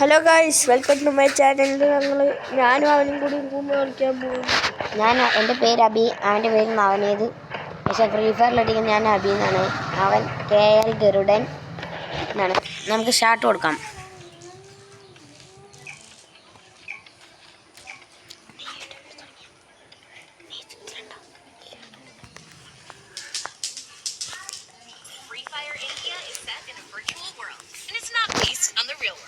Hello guys, welcome to my channel. ഞാനും അവനും കൂടി റൂം കളിക്കാൻ പോകും. എൻ്റെ പേര് അബി, അവൻ്റെ പേര് നവനീത്. പക്ഷേ ഫ്രീ ഫയറിലടിക്കുന്ന ഞാൻ അബി എന്നാണ്. അവൻ KL ഗരുഡൻ എന്നാണ്. നമുക്ക് സ്റ്റാർട്ട് കൊടുക്കാം. Free Fire India is set in a virtual world, and it's not based on the real world.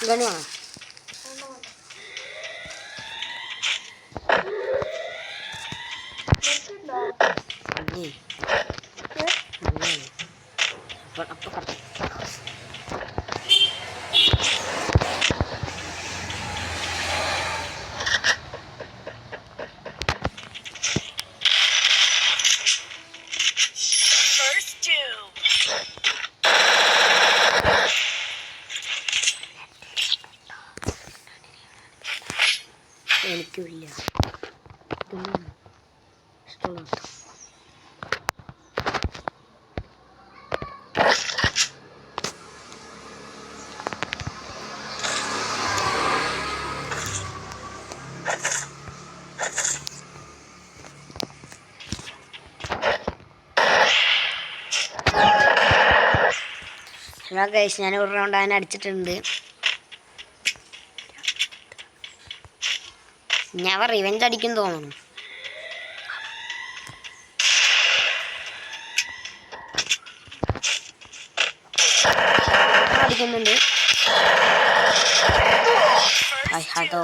ഗണുവാണ്. First doom. എനിക്കില്ല ഇഷ്ടമുള്ള ഗൈസ്, ഞാൻ ഒരു റൗണ്ട് അതിനെ അടിച്ചിട്ടുണ്ട്. ഞാൻ റിവെഞ്ച് അടിക്കും തോന്നുന്നു. അടിക്കുന്നുണ്ട്. അതോ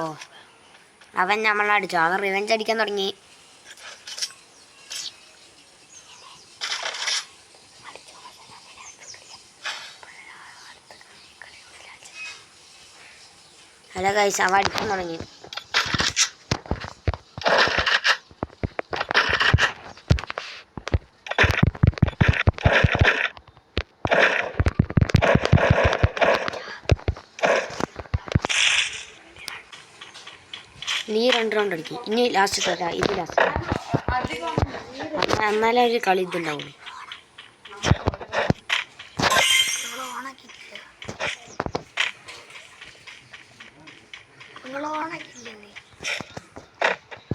അവൻ നമ്മളടിച്ചു. അവൻ റിവെഞ്ച് അടിക്കാൻ തുടങ്ങി. ഹലോ ഗൈസ്, അവൻ അടിക്കാൻ തുടങ്ങി. നീ 2 റൗണ്ട് അടിക്കും. ഇനി ലാസ്റ്റ് തരാ. ഇത് ലാസ്റ്റ് എന്നാലേ ഒരു കളി ഇതുണ്ടാവുള്ളൂ.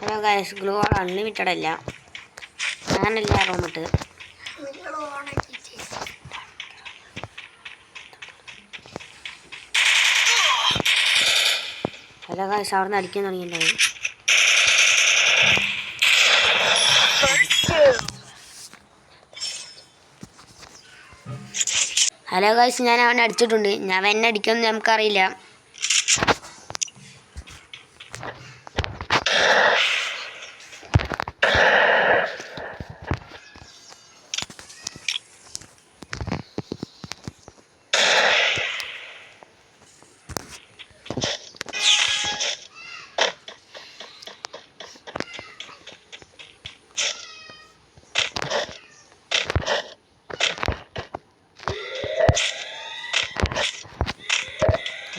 ഹലോ ഗൈസ്, ഗ്ലൂ അൺലിമിറ്റഡ് അല്ല. ഞാനല്ല റൂമിട്ട്. ഹലോ ഗൈസ്, അവിടെ നിന്ന് അടിക്കാൻ തുടങ്ങിയിട്ടുണ്ടാവും. ഹലോ ഗൈസ്, ഞാൻ അവനെ അടിച്ചിട്ടുണ്ട്. ഞാൻ എന്നെ അടിക്കുമെന്ന് നമുക്കറിയില്ല.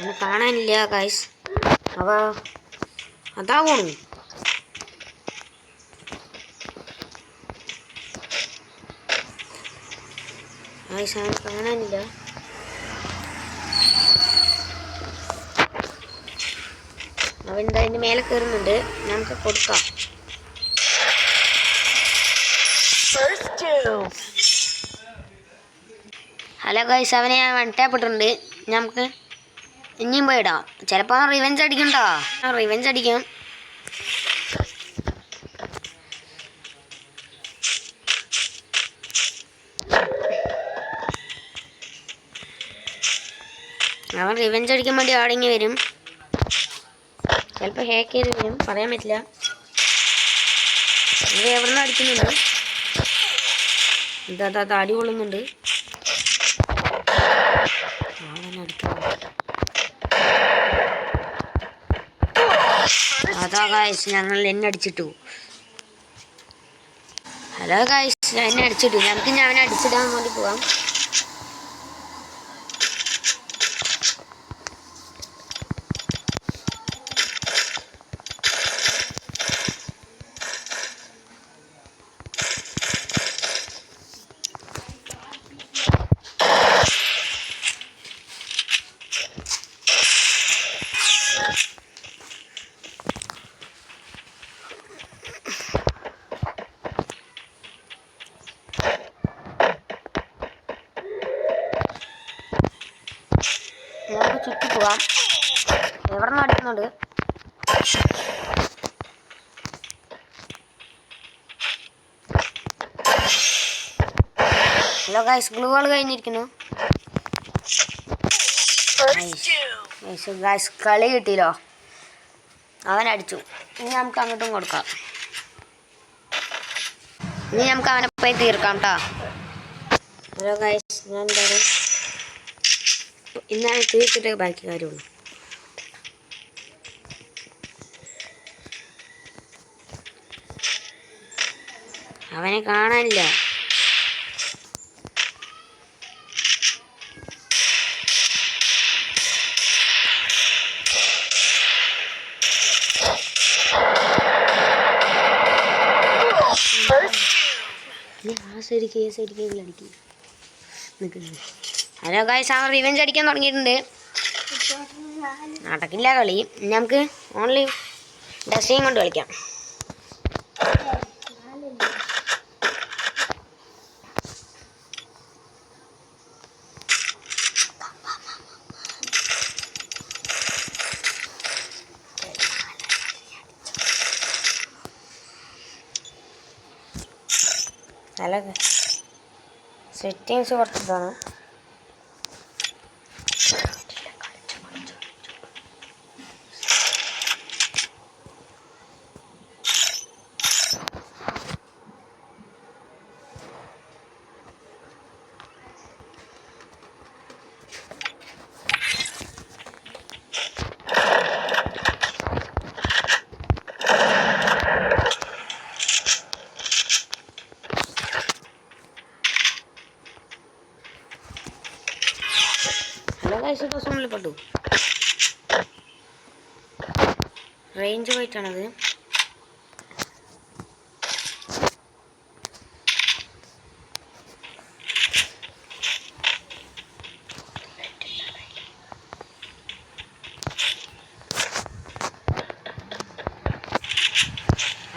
അവനെ കാണാനില്ല ഗൈസ്. അതാ പോണു. ഗൈസ്, അവനെ കാണാനില്ല. അവൻ അതിൻ്റെ മേലെ കയറുന്നുണ്ട്. നമുക്ക് കൊടുക്കാം. ഹലോ ഗൈസ്, അവനെ ഞാൻ വൺ ടാപ്പ് ഇട്ടിട്ടുണ്ട്. നമുക്ക് ഇനിയും പോയിടാം. ചിലപ്പോൾ റിവെഞ്ച് അടിക്കണ്ടോ? റിവെഞ്ച് അടിക്കും. അവൻ റിവെഞ്ച് അടിക്കാൻ വേണ്ടി ആടിങ്ങി വരും. ചിലപ്പോൾ ഹാക്ക് ചെയ്ത് വരും, പറയാൻ പറ്റില്ല. അത് എവിടെ നിന്ന് അടിക്കുന്നുണ്ട്. എന്താ അടി കൊള്ളുന്നുണ്ട്. ഹലോ ഗായ്സ്, ഞങ്ങൾ എന്നെ അടിച്ചിട്ടു. ഹലോ ഗായ്സ്, ഞാൻ എന്നെ അടിച്ചിട്ടു. ഞങ്ങൾക്ക് ഞാൻ അവനെ അടിച്ചിടാൻ വേണ്ടി പോവാം. നമുക്ക് ചുറ്റി പോവാം. എവിടെ നിന്ന് അടിക്കുന്നുണ്ട്? ഹലോ ഗായ്സ്, ഗ്ലൂ വാൾ കഴിഞ്ഞിരിക്കുന്നു. ഗായ്സ്, കളി കിട്ടിയല്ലോ. അവൻ അടിച്ചു. ഇനി നമുക്ക് അങ്ങോട്ടും കൊടുക്കാം. ഇനി നമുക്ക് അവനെ പോയി തീർക്കാം കേട്ടോ. ഹലോ ഗായ്സ്, ഞാൻ എന്തായാലും ഇന്നാണ് തീർത്തിട്ടേ ബാക്കി കാര്യമുള്ളൂ. അവനെ കാണാനില്ല. ഹലോ ഗായ്സ്, അവൻ റിവെഞ്ച് അടിക്കാൻ തുടങ്ങിയിട്ടുണ്ട്. നടക്കില്ല കളി. ഇനി നമുക്ക് ഓൺലി ഡസ്റ്റയും കൊണ്ട് കളിക്കാം. ഹലോ, സെറ്റിങ്സ് കുറച്ചിട്ടാണ്. ഹലോ ഗായ്സ്, ദിവസങ്ങളിൽ പെട്ടു. റേഞ്ച് പോയിട്ടാണത്.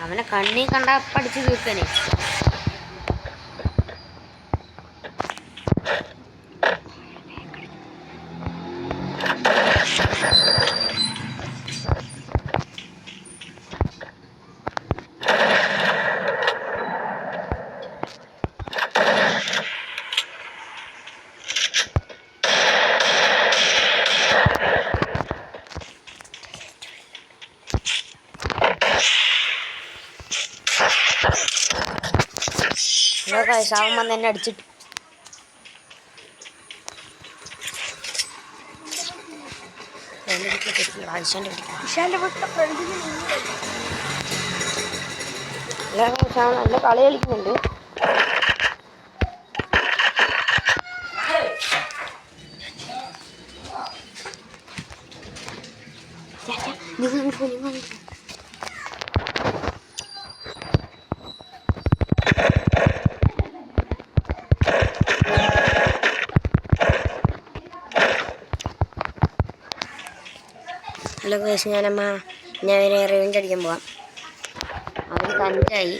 അവനെ കണ്ണി കണ്ട പഠിച്ച് തീർക്കാനേ. അവൻ വന്ന് എന്നെ അടിച്ചിട്ട്. നല്ല കളി കളിക്കുന്നുണ്ട്. ഹലോ ഗൈസ്, ഞാൻ റിവെഞ്ച് അടിക്കാൻ പോവാം. അവന് കഞ്ചായി.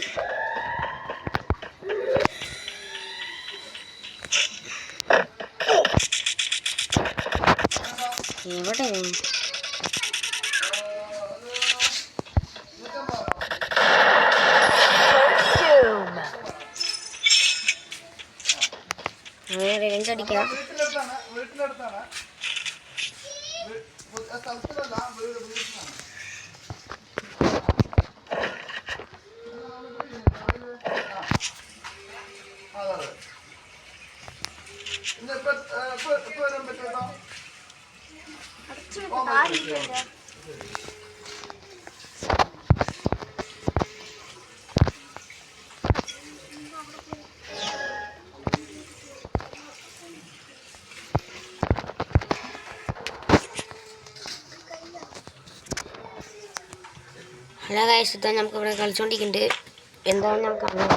എവിടെ അവനെ റിവെഞ്ച് അടിക്കാം. എല്ലാ കാഴ്ചത്തും നമുക്ക് ഇവിടെ കളിച്ചുകൊണ്ടിരിക്കുന്നുണ്ട്. എന്താണെന്ന് നമുക്ക് അറിയാം.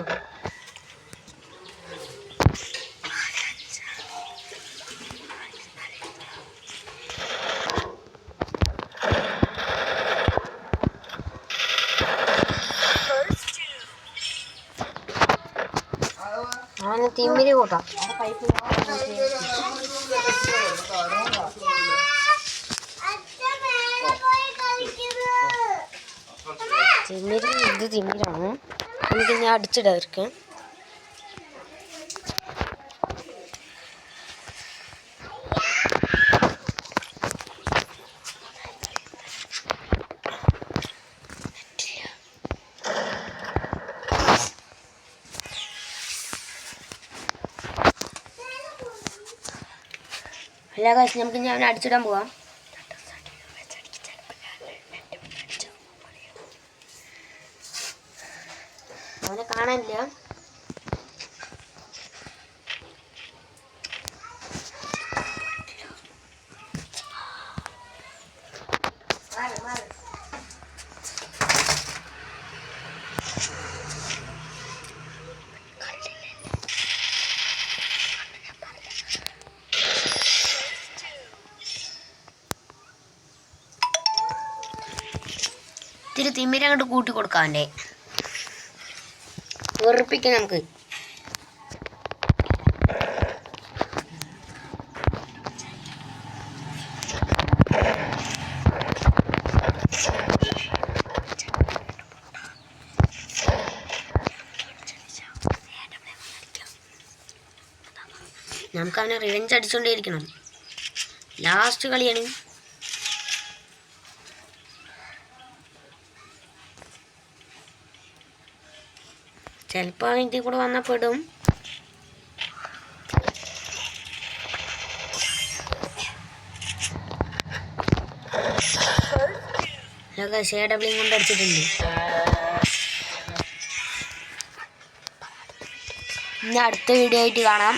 അവന് തിമ്മിരി കൂട്ടാം. തിമ്മിരി ഇത് തിമ്മിരാണ്. എനിക്ക് ഞാൻ അടിച്ചിടവർക്ക്. എല്ലാ കാശ് നമുക്ക് ഞാൻ അടിച്ചിടാൻ പോവാം. അവനെ കാണാനില്ല. ഇത്തിരി തിമ്മിരി അങ്ങോട്ട് കൂട്ടി കൊടുക്കാം. അവൻ്റെ വെറുപ്പിക്കാം നമുക്ക്. നമുക്ക് അവനെ റിവെഞ്ച് അടിച്ചുകൊണ്ടേയിരിക്കണം. ലാസ്റ്റ് കളിയാണ്. ചിലപ്പോൾ അവൻ ഇതിൽ കൂടെ വന്നാൽ പെടും. ഷേഡബ്ലിയും കൊണ്ട് അടിച്ചിട്ടുണ്ട്. ഇനി അടുത്ത വീഡിയോ ആയിട്ട് കാണാം.